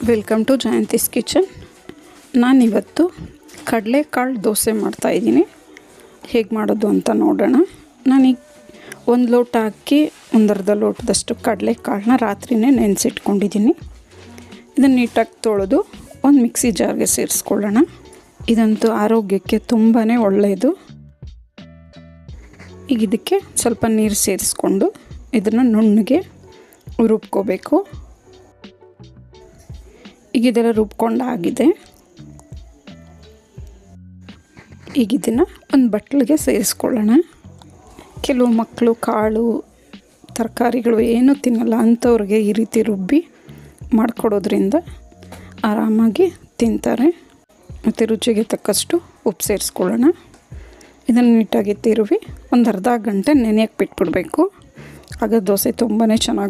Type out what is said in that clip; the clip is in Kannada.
Welcome to Jayanthi's kitchen. ನಾನಿವತ್ತು ಕಡಲೆಕಾಳು ದೋಸೆ ಮಾಡ್ತಾಯಿದ್ದೀನಿ. ಹೇಗೆ ಮಾಡೋದು ಅಂತ ನೋಡೋಣ. ನಾನೀಗ 1 ಲೋಟ ಅಕ್ಕಿ, 1/2 ಲೋಟದಷ್ಟು ಕಡಲೆಕಾಳನ್ನ ರಾತ್ರಿಯೇ ನೆನೆಸಿಟ್ಕೊಂಡಿದ್ದೀನಿ. ಇದನ್ನು ನೀಟಾಗಿ ತೊಳೆದು ಒಂದು ಮಿಕ್ಸಿ ಜಾರ್ಗೆ ಸೇರಿಸ್ಕೊಳ್ಳೋಣ. ಇದಂತೂ ಆರೋಗ್ಯಕ್ಕೆ ತುಂಬಾ ಒಳ್ಳೆಯದು. ಈಗ ಇದಕ್ಕೆ ಸ್ವಲ್ಪ ನೀರು ಸೇರಿಸ್ಕೊಂಡು ಇದನ್ನು ನುಣ್ಣಗೆ ರುಬ್ಕೋಬೇಕು. ಈಗ ಇದೆಲ್ಲ ರುಬ್ಕೊಂಡಾಗಿದೆ. ಈಗ ಇದನ್ನು ಒಂದು ಬಟ್ಲಿಗೆ ಸೇರಿಸ್ಕೊಳ್ಳೋಣ. ಕೆಲವು ಮಕ್ಕಳು ಕಾಳು ತರಕಾರಿಗಳು ಏನೂ ತಿನ್ನಲ್ಲ ಅಂಥವ್ರಿಗೆ ಈ ರೀತಿ ರುಬ್ಬಿ ಮಾಡಿಕೊಡೋದ್ರಿಂದ ಆರಾಮಾಗಿ ತಿಂತಾರೆ. ಮತ್ತು ರುಚಿಗೆ ತಕ್ಕಷ್ಟು ಉಪ್ಪು ಸೇರಿಸ್ಕೊಳ್ಳೋಣ. ಇದನ್ನು ನೀಟಾಗಿ ತಿರುವಿ ಒಂದು ಅರ್ಧ ಗಂಟೆ ನೆನೆಯಕ್ಕೆ ಬಿಟ್ಬಿಡಬೇಕು. ಆಗ ದೋಸೆ ತುಂಬಾ ಚೆನ್ನಾಗಿ